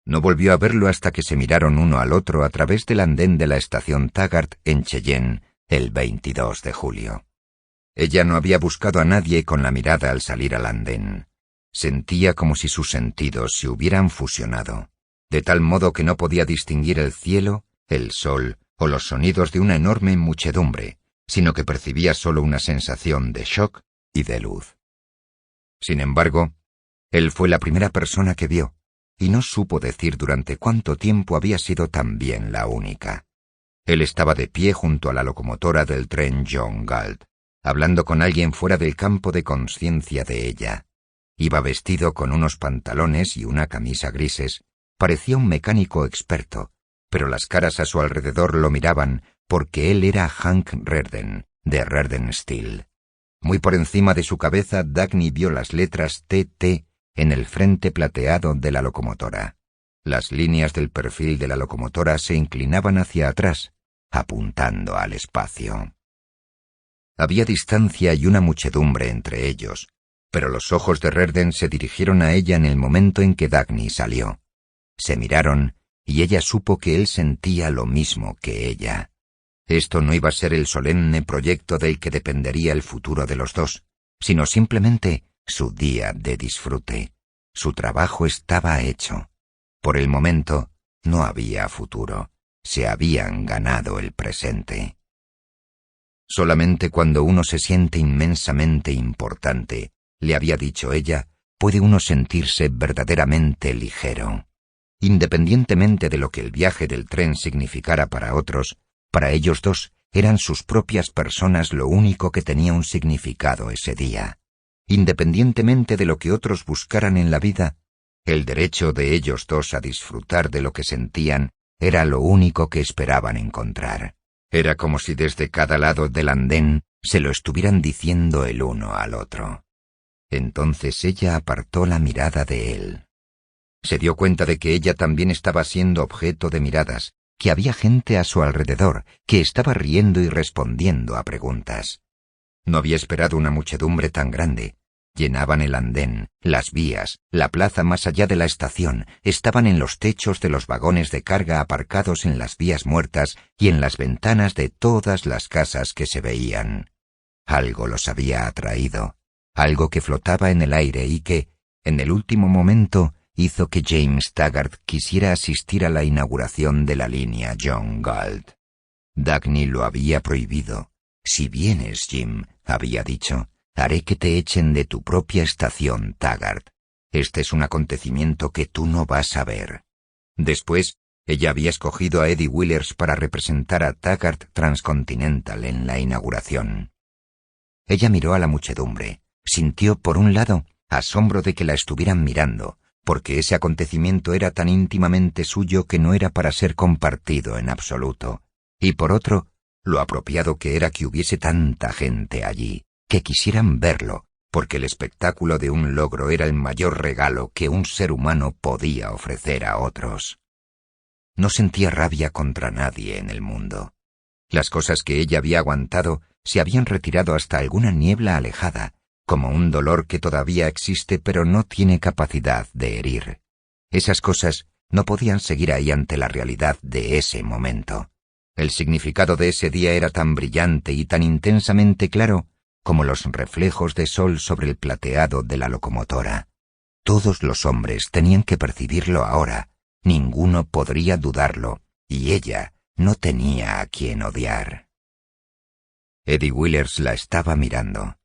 No volvió a verlo hasta que se miraron uno al otro a través del andén de la estación Taggart en Cheyenne el 22 de julio. Ella no había buscado a nadie con la mirada al salir al andén. Sentía como si sus sentidos se hubieran fusionado, de tal modo que no podía distinguir el cielo, el sol o los sonidos de una enorme muchedumbre, sino que percibía solo una sensación de shock y de luz. Sin embargo, él fue la primera persona que vio, y no supo decir durante cuánto tiempo había sido también la única. Él estaba de pie junto a la locomotora del tren John Galt, hablando con alguien fuera del campo de conciencia de ella. Iba vestido con unos pantalones y una camisa grises. Parecía un mecánico experto, pero las caras a su alrededor lo miraban porque él era Hank Rearden, de Rearden Steel. Muy por encima de su cabeza, Dagny vio las letras TT en el frente plateado de la locomotora. Las líneas del perfil de la locomotora se inclinaban hacia atrás, apuntando al espacio. Había distancia y una muchedumbre entre ellos, pero los ojos de Rearden se dirigieron a ella en el momento en que Dagny salió. Se miraron y ella supo que él sentía lo mismo que ella. Esto no iba a ser el solemne proyecto del que dependería el futuro de los dos, sino simplemente su día de disfrute. Su trabajo estaba hecho. Por el momento, no había futuro. Se habían ganado el presente. Solamente cuando uno se siente inmensamente importante, le había dicho ella, puede uno sentirse verdaderamente ligero. Independientemente de lo que el viaje del tren significara para otros, para ellos dos eran sus propias personas lo único que tenía un significado ese día. Independientemente de lo que otros buscaran en la vida, el derecho de ellos dos a disfrutar de lo que sentían era lo único que esperaban encontrar. Era como si desde cada lado del andén se lo estuvieran diciendo el uno al otro. Entonces ella apartó la mirada de él. Se dio cuenta de que ella también estaba siendo objeto de miradas, que había gente a su alrededor, que estaba riendo y respondiendo a preguntas. No había esperado una muchedumbre tan grande. Llenaban el andén, las vías, la plaza más allá de la estación, estaban en los techos de los vagones de carga aparcados en las vías muertas y en las ventanas de todas las casas que se veían. Algo los había atraído, algo que flotaba en el aire y que, en el último momento, hizo que James Taggart quisiera asistir a la inauguración de la línea John Galt. Dagny lo había prohibido. Si vienes, Jim, había dicho, haré que te echen de tu propia estación, Taggart. Este es un acontecimiento que tú no vas a ver. Después, ella había escogido a Eddie Willers para representar a Taggart Transcontinental en la inauguración. Ella miró a la muchedumbre. Sintió, por un lado, asombro de que la estuvieran mirando, porque ese acontecimiento era tan íntimamente suyo que no era para ser compartido en absoluto. Y por otro, lo apropiado que era que hubiese tanta gente allí, que quisieran verlo, porque el espectáculo de un logro era el mayor regalo que un ser humano podía ofrecer a otros. No sentía rabia contra nadie en el mundo. Las cosas que ella había aguantado se habían retirado hasta alguna niebla alejada, como un dolor que todavía existe pero no tiene capacidad de herir. Esas cosas no podían seguir ahí ante la realidad de ese momento. El significado de ese día era tan brillante y tan intensamente claro como los reflejos de sol sobre el plateado de la locomotora. Todos los hombres tenían que percibirlo ahora, ninguno podría dudarlo, y ella no tenía a quien odiar. Eddie Willers la estaba mirando.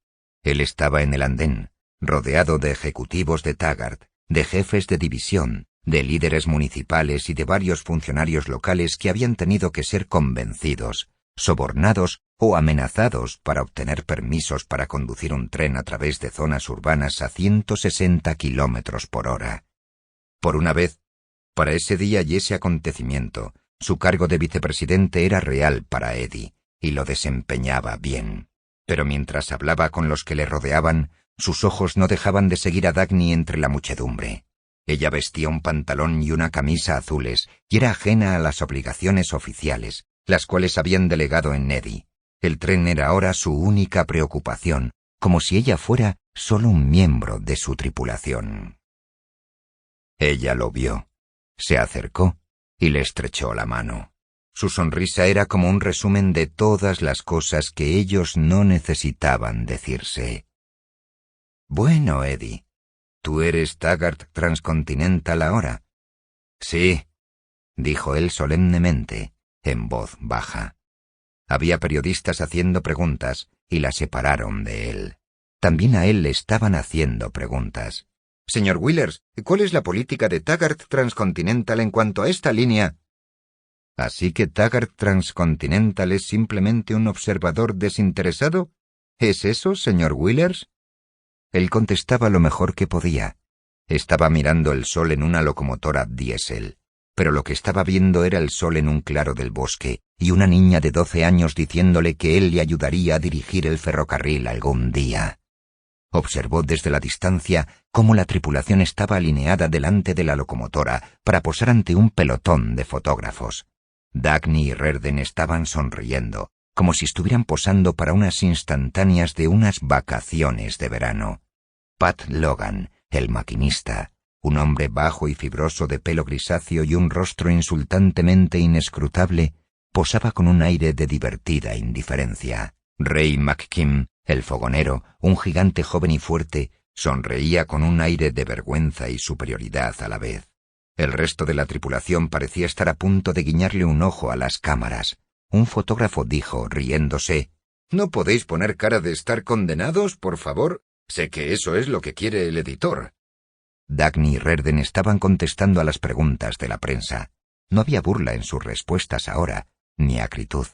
Él estaba en el andén, rodeado de ejecutivos de Taggart, de jefes de división, de líderes municipales y de varios funcionarios locales que habían tenido que ser convencidos, sobornados o amenazados para obtener permisos para conducir un tren a través de zonas urbanas a 160 kilómetros por hora. Por una vez, para ese día y ese acontecimiento, su cargo de vicepresidente era real para Eddie, y lo desempeñaba bien. Pero mientras hablaba con los que le rodeaban, sus ojos no dejaban de seguir a Dagny entre la muchedumbre. Ella vestía un pantalón y una camisa azules, y era ajena a las obligaciones oficiales, las cuales habían delegado en Eddie. El tren era ahora su única preocupación, como si ella fuera solo un miembro de su tripulación. Ella lo vio. Se acercó y le estrechó la mano. Su sonrisa era como un resumen de todas las cosas que ellos no necesitaban decirse. «Bueno, Eddie, ¿tú eres Taggart Transcontinental ahora?» «Sí», dijo él solemnemente, en voz baja. Había periodistas haciendo preguntas y la separaron de él. También a él le estaban haciendo preguntas. «Señor Willers, ¿cuál es la política de Taggart Transcontinental en cuanto a esta línea?» «¿Así que Taggart Transcontinental es simplemente un observador desinteresado? ¿Es eso, señor Willers?» Él contestaba lo mejor que podía. Estaba mirando el sol en una locomotora diésel, pero lo que estaba viendo era el sol en un claro del bosque y una niña de 12 años diciéndole que él le ayudaría a dirigir el ferrocarril algún día. Observó desde la distancia cómo la tripulación estaba alineada delante de la locomotora para posar ante un pelotón de fotógrafos. Dagny y Reardon estaban sonriendo, como si estuvieran posando para unas instantáneas de unas vacaciones de verano. Pat Logan, el maquinista, un hombre bajo y fibroso de pelo grisáceo y un rostro insultantemente inescrutable, posaba con un aire de divertida indiferencia. Ray McKim, el fogonero, un gigante joven y fuerte, sonreía con un aire de vergüenza y superioridad a la vez. El resto de la tripulación parecía estar a punto de guiñarle un ojo a las cámaras. Un fotógrafo dijo, riéndose, «¿No podéis poner cara de estar condenados, por favor? Sé que eso es lo que quiere el editor». Dagny y Reardon estaban contestando a las preguntas de la prensa. No había burla en sus respuestas ahora, ni acritud.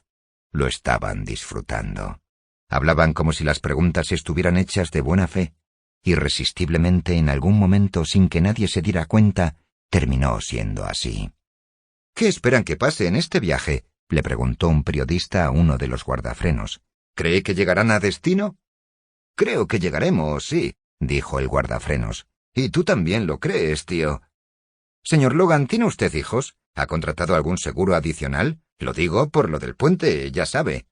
Lo estaban disfrutando. Hablaban como si las preguntas estuvieran hechas de buena fe. Irresistiblemente, en algún momento, sin que nadie se diera cuenta, terminó siendo así. «¿Qué esperan que pase en este viaje?», le preguntó un periodista a uno de los guardafrenos. «¿Cree que llegarán a destino?» «Creo que llegaremos, sí», dijo el guardafrenos. «Y tú también lo crees, tío». «Señor Logan, ¿tiene usted hijos? ¿Ha contratado algún seguro adicional? Lo digo por lo del puente, ya sabe».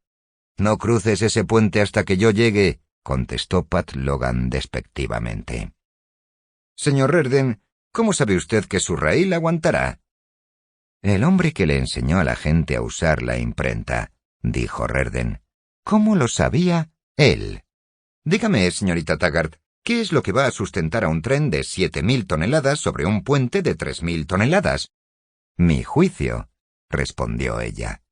«No cruces ese puente hasta que yo llegue», contestó Pat Logan despectivamente. «Señor Reardon, ¿cómo sabe usted que su raíl aguantará?» «El hombre que le enseñó a la gente a usar la imprenta», dijo Reardon. «¿Cómo lo sabía él?» «Dígame, señorita Taggart, ¿qué es lo que va a sustentar a un tren de 7.000 toneladas sobre un puente de 3.000 toneladas?» «Mi juicio», respondió ella.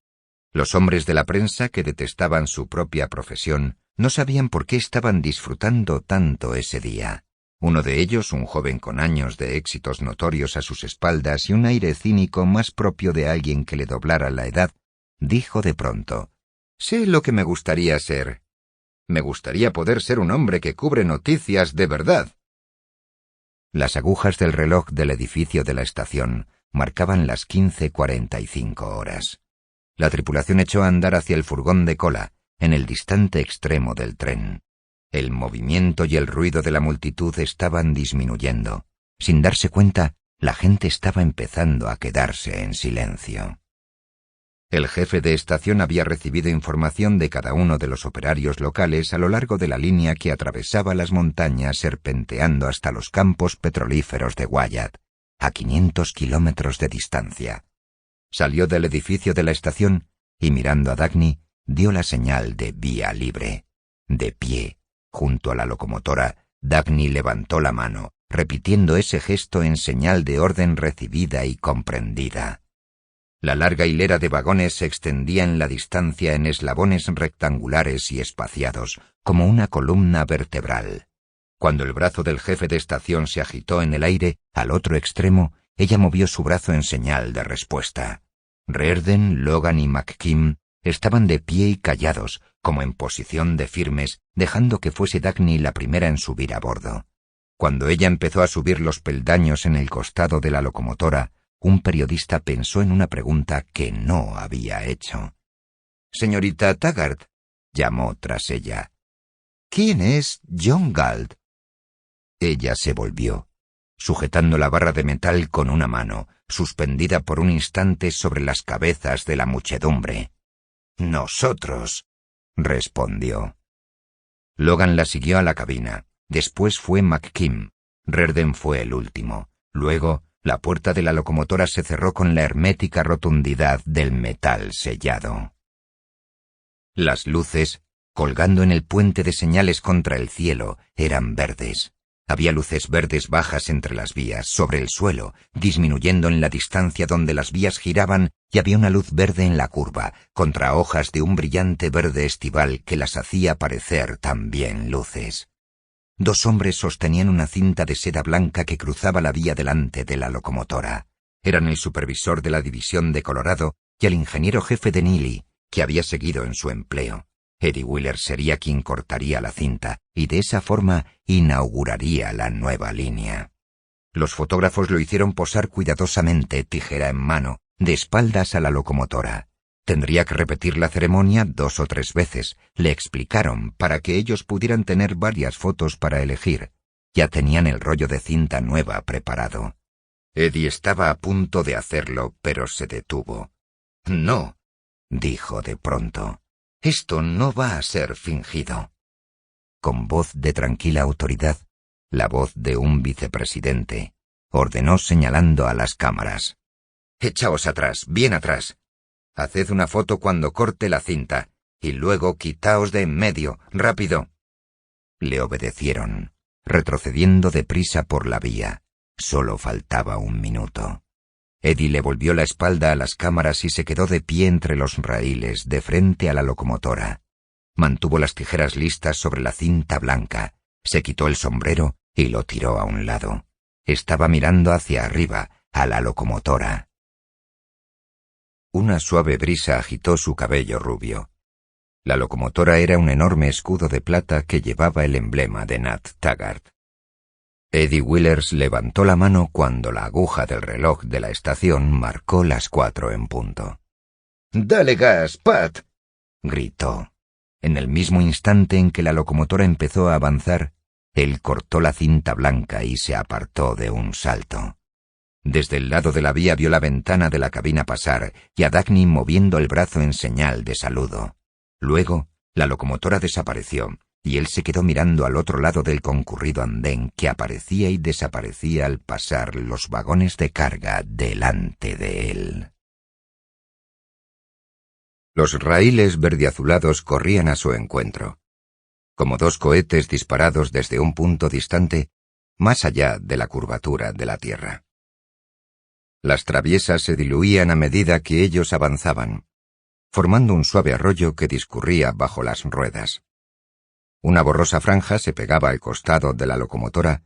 Los hombres de la prensa, que detestaban su propia profesión, no sabían por qué estaban disfrutando tanto ese día. Uno de ellos, un joven con años de éxitos notorios a sus espaldas y un aire cínico más propio de alguien que le doblara la edad, dijo de pronto, «Sé lo que me gustaría ser. Me gustaría poder ser un hombre que cubre noticias de verdad». Las agujas del reloj del edificio de la estación marcaban las 15:45 horas. La tripulación echó a andar hacia el furgón de cola, en el distante extremo del tren. El movimiento y el ruido de la multitud estaban disminuyendo. Sin darse cuenta, la gente estaba empezando a quedarse en silencio. El jefe de estación había recibido información de cada uno de los operarios locales a lo largo de la línea que atravesaba las montañas serpenteando hasta los campos petrolíferos de Wyatt, a 500 kilómetros de distancia. Salió del edificio de la estación y, mirando a Dagny, dio la señal de vía libre. De pie, junto a la locomotora, Dagny levantó la mano, repitiendo ese gesto en señal de orden recibida y comprendida. La larga hilera de vagones se extendía en la distancia en eslabones rectangulares y espaciados, como una columna vertebral. Cuando el brazo del jefe de estación se agitó en el aire, al otro extremo, ella movió su brazo en señal de respuesta. Reardon, Logan y McKim estaban de pie y callados, como en posición de firmes, dejando que fuese Dagny la primera en subir a bordo. Cuando ella empezó a subir los peldaños en el costado de la locomotora, un periodista pensó en una pregunta que no había hecho. «Señorita Taggart», llamó tras ella. «¿Quién es John Galt?» Ella se volvió, sujetando la barra de metal con una mano, suspendida por un instante sobre las cabezas de la muchedumbre. «Nosotros», respondió. Logan la siguió a la cabina. Después fue McKim. Reardon fue el último. Luego, La puerta de la locomotora se cerró con la hermética rotundidad del metal sellado. Las luces, colgando en el puente de señales contra el cielo, eran verdes. Había luces verdes bajas entre las vías, sobre el suelo, disminuyendo en la distancia donde las vías giraban, y había una luz verde en la curva, contra hojas de un brillante verde estival que las hacía parecer también luces. Dos hombres sostenían una cinta de seda blanca que cruzaba la vía delante de la locomotora. Eran el supervisor de la división de Colorado y el ingeniero jefe de Neely, que había seguido en su empleo. Eddie Wheeler sería quien cortaría la cinta, y de esa forma inauguraría la nueva línea. Los fotógrafos lo hicieron posar cuidadosamente, tijera en mano, de espaldas a la locomotora. Tendría que repetir la ceremonia 2 o 3 veces, le explicaron, para que ellos pudieran tener varias fotos para elegir. Ya tenían el rollo de cinta nueva preparado. Eddie estaba a punto de hacerlo, pero se detuvo. «No», dijo de pronto. «Esto no va a ser fingido». Con voz de tranquila autoridad, la voz de un vicepresidente, ordenó señalando a las cámaras. «Echaos atrás, bien atrás. Haced una foto cuando corte la cinta, y luego quitaos de en medio, rápido». Le obedecieron, retrocediendo deprisa por la vía. Solo faltaba 1 minuto. Eddie le volvió la espalda a las cámaras y se quedó de pie entre los raíles, de frente a la locomotora. Mantuvo las tijeras listas sobre la cinta blanca, se quitó el sombrero y lo tiró a un lado. Estaba mirando hacia arriba, a la locomotora. Una suave brisa agitó su cabello rubio. La locomotora era un enorme escudo de plata que llevaba el emblema de Nat Taggart. Eddie Wheeler levantó la mano cuando la aguja del reloj de la estación marcó las 4 en punto. «¡Dale gas, Pat!», gritó. En el mismo instante en que la locomotora empezó a avanzar, él cortó la cinta blanca y se apartó de un salto. Desde el lado de la vía vio la ventana de la cabina pasar y a Dagny moviendo el brazo en señal de saludo. Luego, la locomotora desapareció, y él se quedó mirando al otro lado del concurrido andén que aparecía y desaparecía al pasar los vagones de carga delante de él. Los raíles verdeazulados corrían a su encuentro, como 2 cohetes disparados desde un punto distante, más allá de la curvatura de la Tierra. Las traviesas se diluían a medida que ellos avanzaban, formando un suave arroyo que discurría bajo las ruedas. Una borrosa franja se pegaba al costado de la locomotora,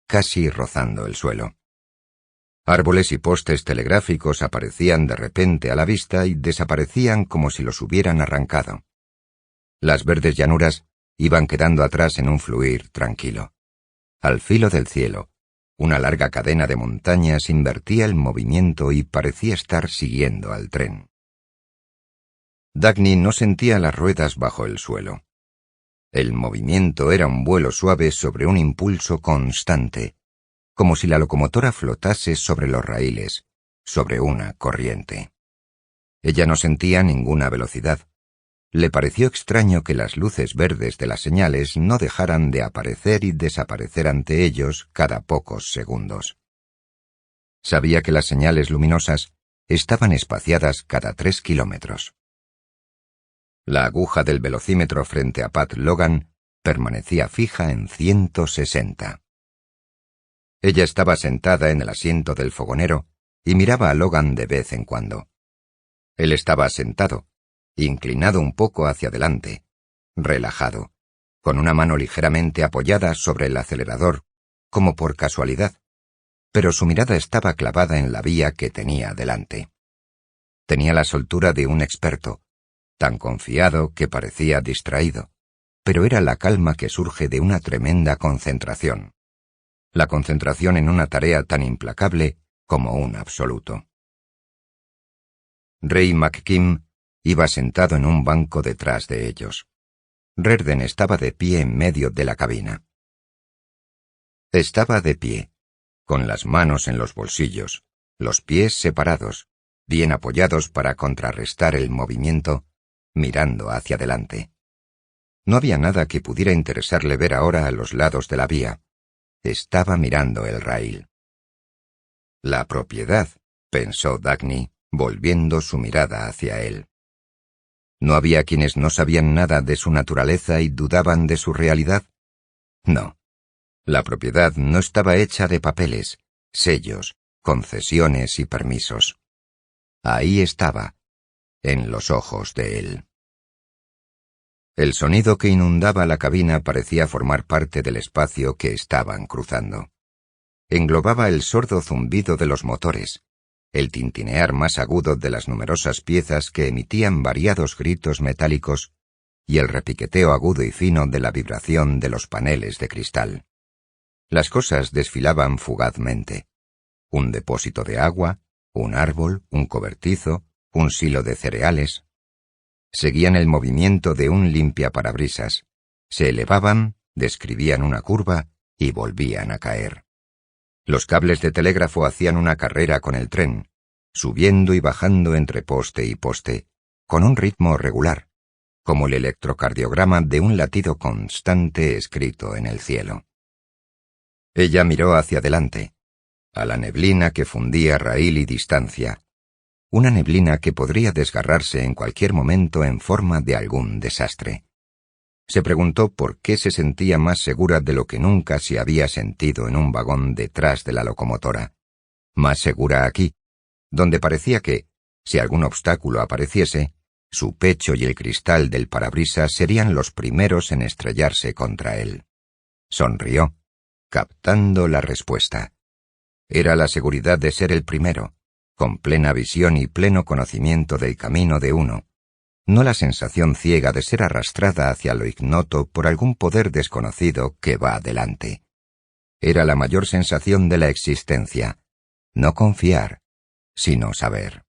casi rozando el suelo. Árboles y postes telegráficos aparecían de repente a la vista y desaparecían como si los hubieran arrancado. Las verdes llanuras iban quedando atrás en un fluir tranquilo. Al filo del cielo, una larga cadena de montañas invertía el movimiento y parecía estar siguiendo al tren. Dagny no sentía las ruedas bajo el suelo. El movimiento era un vuelo suave sobre un impulso constante, como si la locomotora flotase sobre los raíles, sobre una corriente. Ella no sentía ninguna velocidad. Le pareció extraño que las luces verdes de las señales no dejaran de aparecer y desaparecer ante ellos cada pocos segundos. Sabía que las señales luminosas estaban espaciadas cada 3 kilómetros. La aguja del velocímetro frente a Pat Logan permanecía fija en 160. Ella estaba sentada en el asiento del fogonero y miraba a Logan de vez en cuando. Él estaba sentado, inclinado un poco hacia adelante, relajado, con una mano ligeramente apoyada sobre el acelerador, como por casualidad, pero su mirada estaba clavada en la vía que tenía delante. Tenía la soltura de un experto, tan confiado que parecía distraído, pero era la calma que surge de una tremenda concentración. La concentración en una tarea tan implacable como un absoluto. Ray McKim iba sentado en un banco detrás de ellos. Reardon estaba de pie en medio de la cabina. Estaba de pie, con las manos en los bolsillos, los pies separados, bien apoyados para contrarrestar el movimiento, mirando hacia adelante. No había nada que pudiera interesarle ver ahora a los lados de la vía. Estaba mirando el raíl. La propiedad, pensó Dagny, volviendo su mirada hacia él. ¿No había quienes no sabían nada de su naturaleza y dudaban de su realidad? No. La propiedad no estaba hecha de papeles, sellos, concesiones y permisos. Ahí estaba, en los ojos de él. El sonido que inundaba la cabina parecía formar parte del espacio que estaban cruzando. Englobaba el sordo zumbido de los motores, el tintinear más agudo de las numerosas piezas que emitían variados gritos metálicos y el repiqueteo agudo y fino de la vibración de los paneles de cristal. Las cosas desfilaban fugazmente. Un depósito de agua, un árbol, un cobertizo, un silo de cereales. Seguían el movimiento de un limpiaparabrisas. Se elevaban, describían una curva y volvían a caer. Los cables de telégrafo hacían una carrera con el tren, subiendo y bajando entre poste y poste, con un ritmo regular, como el electrocardiograma de un latido constante escrito en el cielo. Ella miró hacia adelante, a la neblina que fundía raíl y distancia, una neblina que podría desgarrarse en cualquier momento en forma de algún desastre. Se preguntó por qué se sentía más segura de lo que nunca se había sentido en un vagón detrás de la locomotora. Más segura aquí, donde parecía que, si algún obstáculo apareciese, su pecho y el cristal del parabrisas serían los primeros en estrellarse contra él. Sonrió, captando la respuesta. Era la seguridad de ser el primero, con plena visión y pleno conocimiento del camino de uno, no la sensación ciega de ser arrastrada hacia lo ignoto por algún poder desconocido que va adelante. Era la mayor sensación de la existencia, no confiar, sino saber.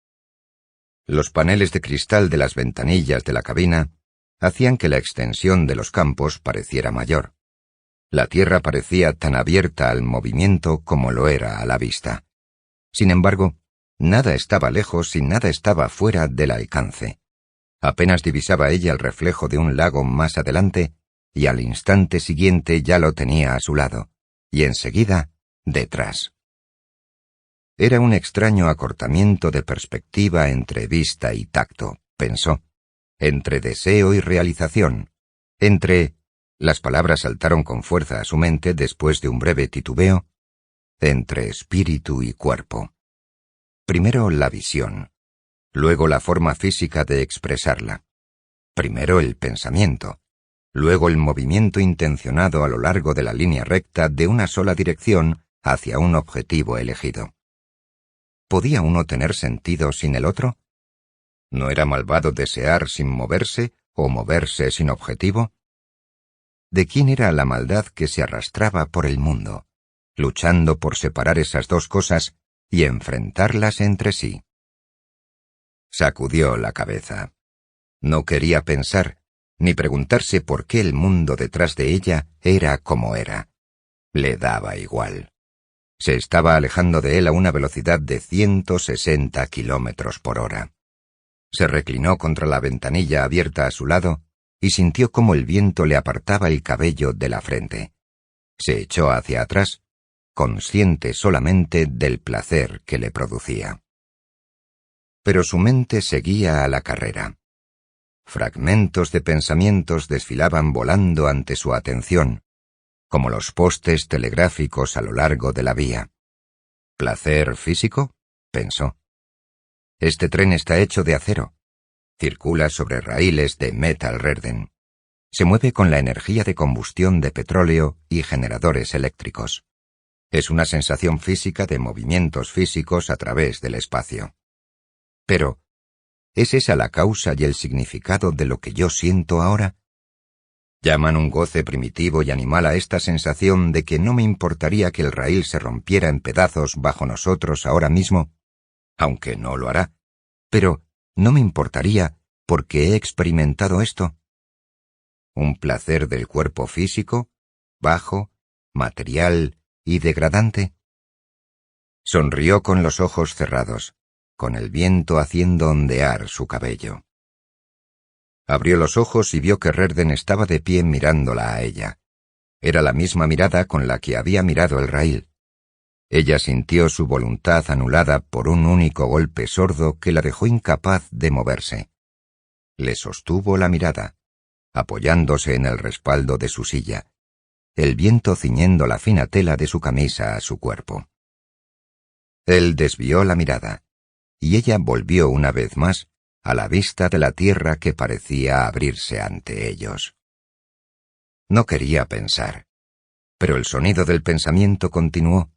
Los paneles de cristal de las ventanillas de la cabina hacían que la extensión de los campos pareciera mayor. La tierra parecía tan abierta al movimiento como lo era a la vista. Sin embargo, nada estaba lejos y nada estaba fuera del alcance. Apenas divisaba ella el reflejo de un lago más adelante, y al instante siguiente ya lo tenía a su lado, y enseguida, detrás. Era un extraño acortamiento de perspectiva entre vista y tacto, pensó, entre deseo y realización, entre... Las palabras saltaron con fuerza a su mente después de un breve titubeo, entre espíritu y cuerpo. Primero la visión, luego la forma física de expresarla. Primero el pensamiento, luego el movimiento intencionado a lo largo de la línea recta de una sola dirección hacia un objetivo elegido. ¿Podía uno tener sentido sin el otro? ¿No era malvado desear sin moverse o moverse sin objetivo? ¿De quién era la maldad que se arrastraba por el mundo, luchando por separar esas dos cosas y enfrentarlas entre sí? Sacudió la cabeza. No quería pensar, ni preguntarse por qué el mundo detrás de ella era como era. Le daba igual. Se estaba alejando de él a una velocidad de 160 kilómetros por hora. Se reclinó contra la ventanilla abierta a su lado y sintió cómo el viento le apartaba el cabello de la frente. Se echó hacia atrás, consciente solamente del placer que le producía. Pero su mente seguía a la carrera. Fragmentos de pensamientos desfilaban volando ante su atención, como los postes telegráficos a lo largo de la vía. ¿Placer físico?, pensó. Este tren está hecho de acero. Circula sobre raíles de metal Rerden. Se mueve con la energía de combustión de petróleo y generadores eléctricos. Es una sensación física de movimientos físicos a través del espacio. Pero, ¿es esa la causa y el significado de lo que yo siento ahora? ¿Llaman un goce primitivo y animal a esta sensación de que no me importaría que el raíl se rompiera en pedazos bajo nosotros ahora mismo? Aunque no lo hará. Pero, ¿no me importaría porque he experimentado esto? ¿Un placer del cuerpo físico, bajo, material y degradante? Sonrió con los ojos cerrados, con el viento haciendo ondear su cabello. Abrió los ojos y vio que Rerden estaba de pie mirándola a ella. Era la misma mirada con la que había mirado el raíl. Ella sintió su voluntad anulada por un único golpe sordo que la dejó incapaz de moverse. Le sostuvo la mirada, apoyándose en el respaldo de su silla, el viento ciñendo la fina tela de su camisa a su cuerpo. Él desvió la mirada, y ella volvió una vez más a la vista de la tierra que parecía abrirse ante ellos. No quería pensar, pero el sonido del pensamiento continuó,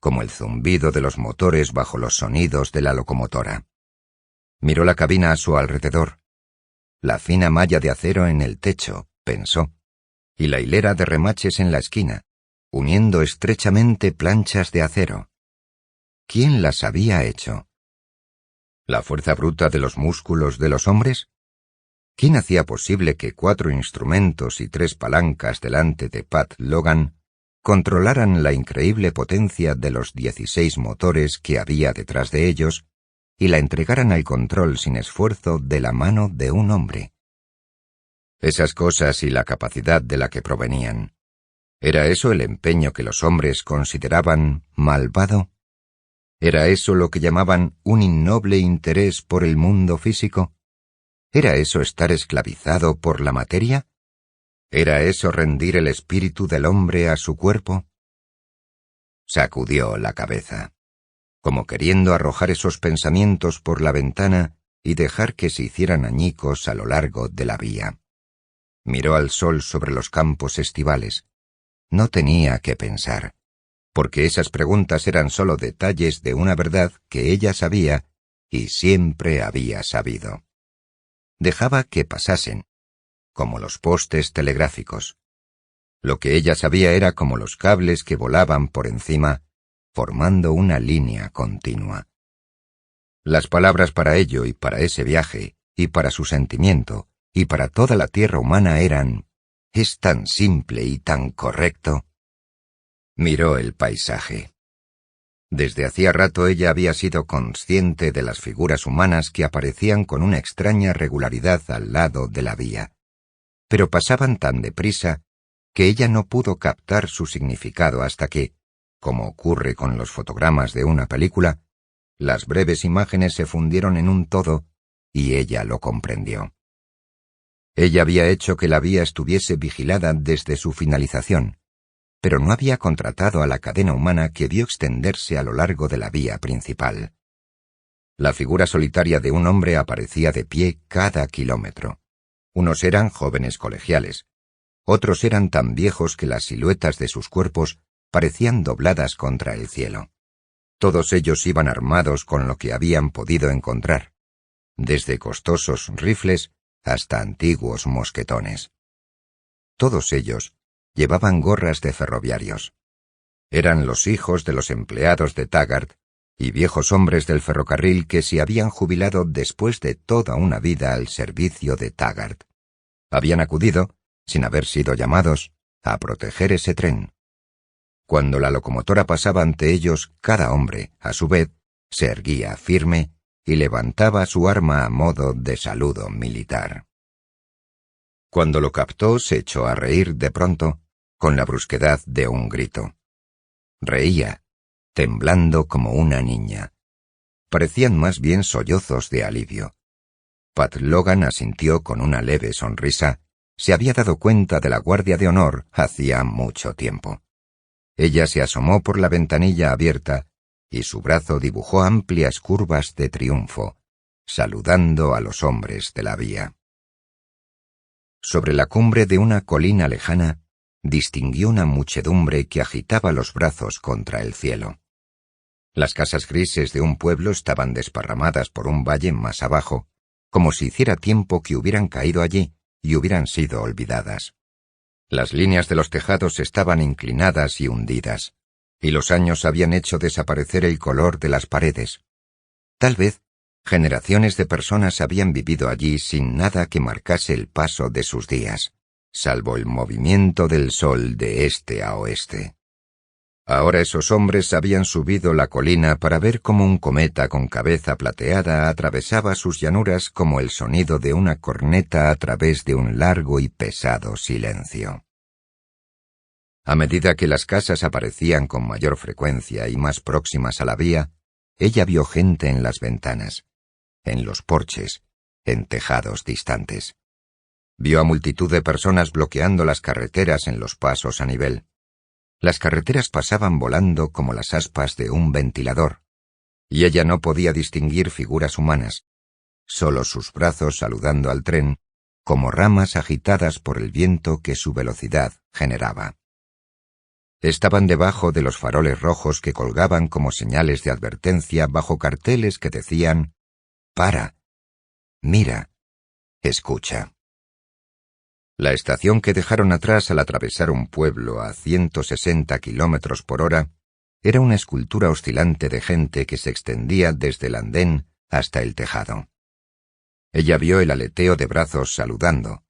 como el zumbido de los motores bajo los sonidos de la locomotora. Miró la cabina a su alrededor, la fina malla de acero en el techo, pensó, y la hilera de remaches en la esquina, uniendo estrechamente planchas de acero. ¿Quién las había hecho? ¿La fuerza bruta de los músculos de los hombres? ¿Quién hacía posible que 4 instrumentos y 3 palancas delante de Pat Logan controlaran la increíble potencia de los 16 motores que había detrás de ellos y la entregaran al control sin esfuerzo de la mano de un hombre? Esas cosas y la capacidad de la que provenían, ¿era eso el empeño que los hombres consideraban malvado? ¿Era eso lo que llamaban un innoble interés por el mundo físico? ¿Era eso estar esclavizado por la materia? ¿Era eso rendir el espíritu del hombre a su cuerpo? Sacudió la cabeza, como queriendo arrojar esos pensamientos por la ventana y dejar que se hicieran añicos a lo largo de la vía. Miró al sol sobre los campos estivales. No tenía que pensar, porque esas preguntas eran solo detalles de una verdad que ella sabía y siempre había sabido. Dejaba que pasasen, como los postes telegráficos. Lo que ella sabía era como los cables que volaban por encima, formando una línea continua. Las palabras para ello y para ese viaje, y para su sentimiento, y para toda la tierra humana eran: «Es tan simple y tan correcto». Miró el paisaje. Desde hacía rato ella había sido consciente de las figuras humanas que aparecían con una extraña regularidad al lado de la vía, pero pasaban tan deprisa que ella no pudo captar su significado hasta que, como ocurre con los fotogramas de una película, las breves imágenes se fundieron en un todo y ella lo comprendió. Ella había hecho que la vía estuviese vigilada desde su finalización, pero no había contratado a la cadena humana que vio extenderse a lo largo de la vía principal. La figura solitaria de un hombre aparecía de pie cada kilómetro. Unos eran jóvenes colegiales, otros eran tan viejos que las siluetas de sus cuerpos parecían dobladas contra el cielo. Todos ellos iban armados con lo que habían podido encontrar, desde costosos rifles hasta antiguos mosquetones. Todos ellos llevaban gorras de ferroviarios. Eran los hijos de los empleados de Taggart y viejos hombres del ferrocarril que se habían jubilado después de toda una vida al servicio de Taggart. Habían acudido, sin haber sido llamados, a proteger ese tren. Cuando la locomotora pasaba ante ellos, cada hombre, a su vez, se erguía firme y levantaba su arma a modo de saludo militar. Cuando lo captó, se echó a reír de pronto, con la brusquedad de un grito. Reía, temblando como una niña. Parecían más bien sollozos de alivio. Pat Logan asintió con una leve sonrisa. Se había dado cuenta de la guardia de honor hacía mucho tiempo. Ella se asomó por la ventanilla abierta y su brazo dibujó amplias curvas de triunfo, saludando a los hombres de la vía. Sobre la cumbre de una colina lejana, distinguió una muchedumbre que agitaba los brazos contra el cielo. Las casas grises de un pueblo estaban desparramadas por un valle más abajo, como si hiciera tiempo que hubieran caído allí y hubieran sido olvidadas. Las líneas de los tejados estaban inclinadas y hundidas, y los años habían hecho desaparecer el color de las paredes. Tal vez, generaciones de personas habían vivido allí sin nada que marcase el paso de sus días, salvo el movimiento del sol de este a oeste. Ahora esos hombres habían subido la colina para ver cómo un cometa con cabeza plateada atravesaba sus llanuras como el sonido de una corneta a través de un largo y pesado silencio. A medida que las casas aparecían con mayor frecuencia y más próximas a la vía, ella vio gente en las ventanas, en los porches, en tejados distantes. Vio a multitud de personas bloqueando las carreteras en los pasos a nivel. Las carreteras pasaban volando como las aspas de un ventilador, y ella no podía distinguir figuras humanas, solo sus brazos saludando al tren, como ramas agitadas por el viento que su velocidad generaba. Estaban debajo de los faroles rojos que colgaban como señales de advertencia bajo carteles que decían: «Para, mira, escucha». La estación que dejaron atrás al atravesar un pueblo a 160 kilómetros por hora era una escultura oscilante de gente que se extendía desde el andén hasta el tejado. Ella vio el aleteo de brazos saludando,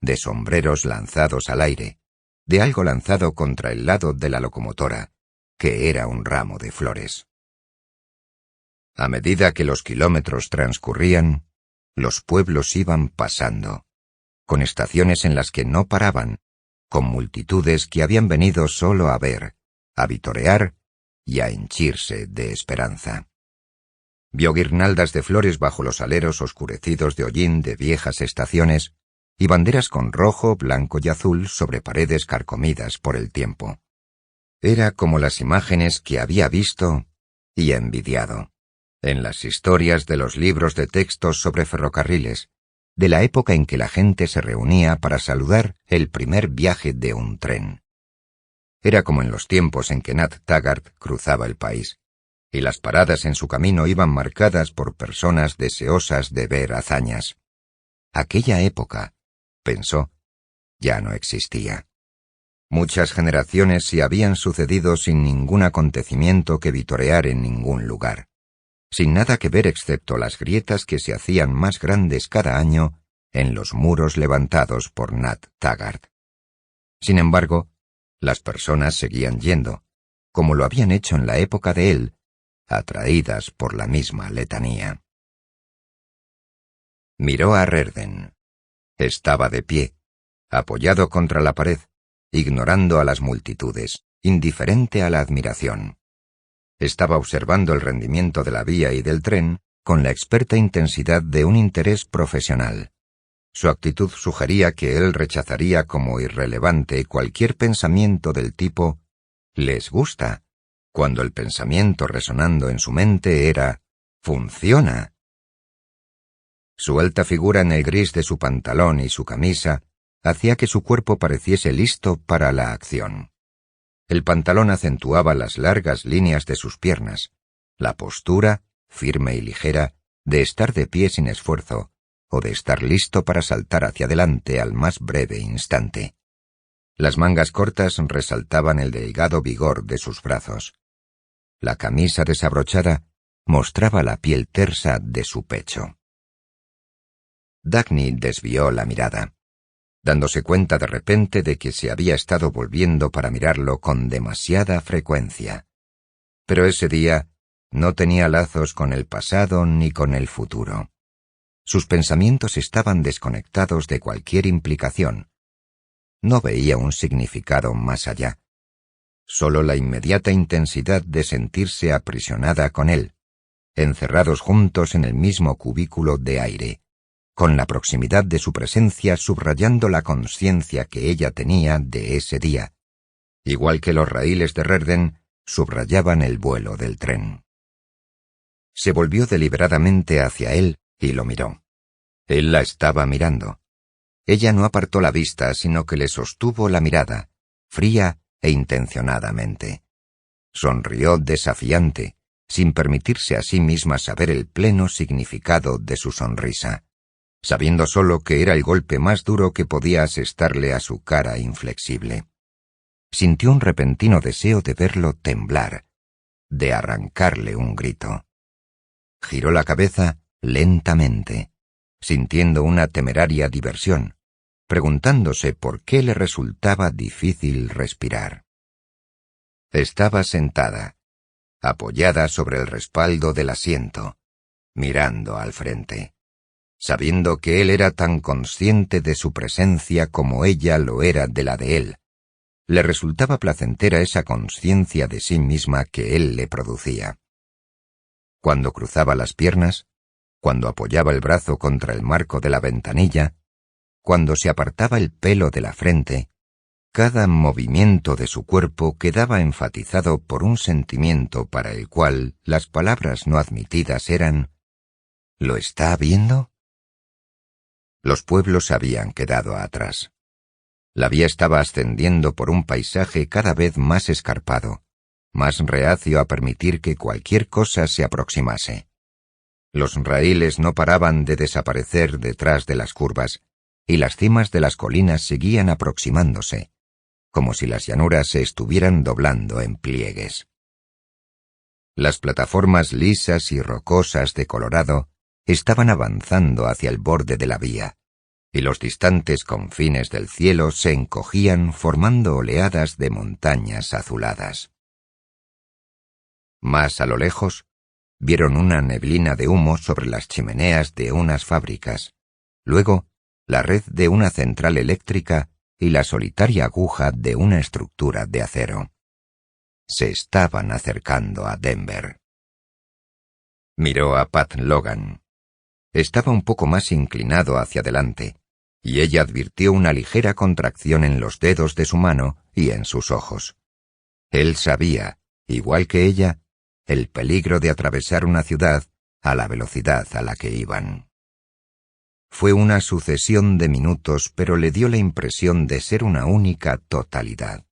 de sombreros lanzados al aire, de algo lanzado contra el lado de la locomotora, que era un ramo de flores. A medida que los kilómetros transcurrían, los pueblos iban pasando, con estaciones en las que no paraban, con multitudes que habían venido solo a ver, a vitorear y a henchirse de esperanza. Vio guirnaldas de flores bajo los aleros oscurecidos de hollín de viejas estaciones y banderas con rojo, blanco y azul sobre paredes carcomidas por el tiempo. Era como las imágenes que había visto y envidiado en las historias de los libros de textos sobre ferrocarriles, de la época en que la gente se reunía para saludar el primer viaje de un tren. Era como en los tiempos en que Nat Taggart cruzaba el país, y las paradas en su camino iban marcadas por personas deseosas de ver hazañas. Aquella época, pensó, ya no existía. Muchas generaciones se habían sucedido sin ningún acontecimiento que vitorear en ningún lugar, sin nada que ver excepto las grietas que se hacían más grandes cada año en los muros levantados por Nat Taggart. Sin embargo, las personas seguían yendo, como lo habían hecho en la época de él, atraídas por la misma letanía. Miró a Rerden. Estaba de pie, apoyado contra la pared, ignorando a las multitudes, indiferente a la admiración. Estaba observando el rendimiento de la vía y del tren con la experta intensidad de un interés profesional. Su actitud sugería que él rechazaría como irrelevante cualquier pensamiento del tipo «les gusta», cuando el pensamiento resonando en su mente era «funciona». Su alta figura en el gris de su pantalón y su camisa hacía que su cuerpo pareciese listo para la acción. El pantalón acentuaba las largas líneas de sus piernas, la postura, firme y ligera, de estar de pie sin esfuerzo, o de estar listo para saltar hacia adelante al más breve instante. Las mangas cortas resaltaban el delgado vigor de sus brazos. La camisa desabrochada mostraba la piel tersa de su pecho. Dagny desvió la mirada, dándose cuenta de repente de que se había estado volviendo para mirarlo con demasiada frecuencia. Pero ese día no tenía lazos con el pasado ni con el futuro. Sus pensamientos estaban desconectados de cualquier implicación. No veía un significado más allá. Solo la inmediata intensidad de sentirse aprisionada con él, encerrados juntos en el mismo cubículo de aire, con la proximidad de su presencia subrayando la conciencia que ella tenía de ese día, igual que los raíles de Rerden subrayaban el vuelo del tren. Se volvió deliberadamente hacia él y lo miró. Él la estaba mirando. Ella no apartó la vista, sino que le sostuvo la mirada, fría e intencionadamente. Sonrió desafiante, sin permitirse a sí misma saber el pleno significado de su sonrisa, sabiendo solo que era el golpe más duro que podía asestarle a su cara inflexible. Sintió un repentino deseo de verlo temblar, de arrancarle un grito. Giró la cabeza lentamente, sintiendo una temeraria diversión, preguntándose por qué le resultaba difícil respirar. Estaba sentada, apoyada sobre el respaldo del asiento, mirando al frente, sabiendo que él era tan consciente de su presencia como ella lo era de la de él, le resultaba placentera esa consciencia de sí misma que él le producía. Cuando cruzaba las piernas, cuando apoyaba el brazo contra el marco de la ventanilla, cuando se apartaba el pelo de la frente, cada movimiento de su cuerpo quedaba enfatizado por un sentimiento para el cual las palabras no admitidas eran ¿lo está viendo? Los pueblos habían quedado atrás. La vía estaba ascendiendo por un paisaje cada vez más escarpado, más reacio a permitir que cualquier cosa se aproximase. Los raíles no paraban de desaparecer detrás de las curvas, y las cimas de las colinas seguían aproximándose, como si las llanuras se estuvieran doblando en pliegues. Las plataformas lisas y rocosas de Colorado estaban avanzando hacia el borde de la vía, y los distantes confines del cielo se encogían formando oleadas de montañas azuladas. Más a lo lejos, vieron una neblina de humo sobre las chimeneas de unas fábricas, luego la red de una central eléctrica y la solitaria aguja de una estructura de acero. Se estaban acercando a Denver. Miró a Pat Logan. Estaba un poco más inclinado hacia adelante, y ella advirtió una ligera contracción en los dedos de su mano y en sus ojos. Él sabía, igual que ella, el peligro de atravesar una ciudad a la velocidad a la que iban. Fue una sucesión de minutos, pero le dio la impresión de ser una única totalidad.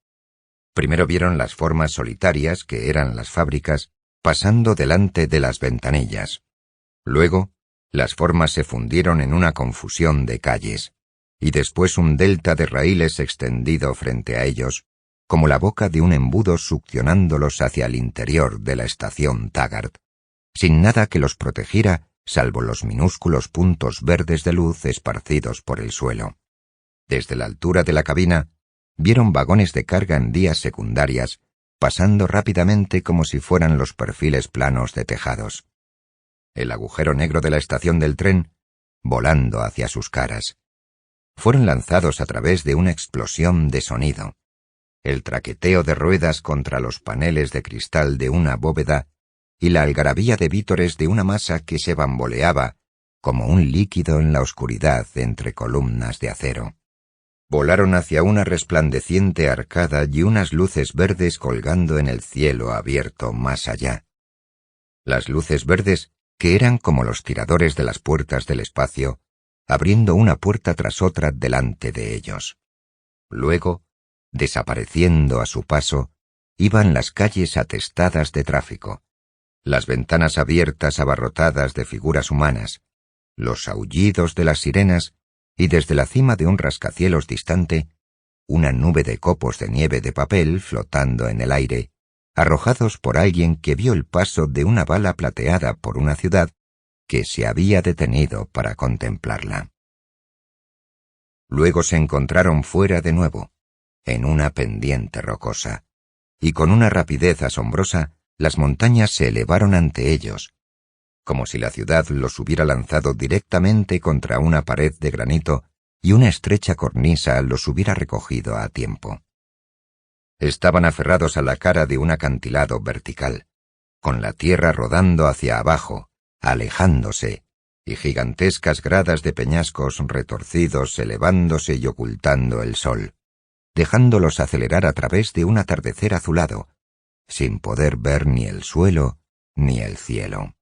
Primero vieron las formas solitarias, que eran las fábricas, pasando delante de las ventanillas. Luego, las formas se fundieron en una confusión de calles, y después un delta de raíles extendido frente a ellos, como la boca de un embudo succionándolos hacia el interior de la estación Taggart, sin nada que los protegiera salvo los minúsculos puntos verdes de luz esparcidos por el suelo. Desde la altura de la cabina, vieron vagones de carga en vías secundarias, pasando rápidamente como si fueran los perfiles planos de tejados. El agujero negro de la estación del tren, volando hacia sus caras. Fueron lanzados a través de una explosión de sonido. El traqueteo de ruedas contra los paneles de cristal de una bóveda y la algarabía de vítores de una masa que se bamboleaba como un líquido en la oscuridad entre columnas de acero. Volaron hacia una resplandeciente arcada y unas luces verdes colgando en el cielo abierto más allá. Las luces verdes, que eran como los tiradores de las puertas del espacio, abriendo una puerta tras otra delante de ellos. Luego, desapareciendo a su paso, iban las calles atestadas de tráfico, las ventanas abiertas abarrotadas de figuras humanas, los aullidos de las sirenas y desde la cima de un rascacielos distante, una nube de copos de nieve de papel flotando en el aire, arrojados por alguien que vio el paso de una bala plateada por una ciudad que se había detenido para contemplarla. Luego se encontraron fuera de nuevo, en una pendiente rocosa, y con una rapidez asombrosa, las montañas se elevaron ante ellos, como si la ciudad los hubiera lanzado directamente contra una pared de granito y una estrecha cornisa los hubiera recogido a tiempo. Estaban aferrados a la cara de un acantilado vertical, con la tierra rodando hacia abajo, alejándose, y gigantescas gradas de peñascos retorcidos elevándose y ocultando el sol, dejándolos acelerar a través de un atardecer azulado, sin poder ver ni el suelo ni el cielo.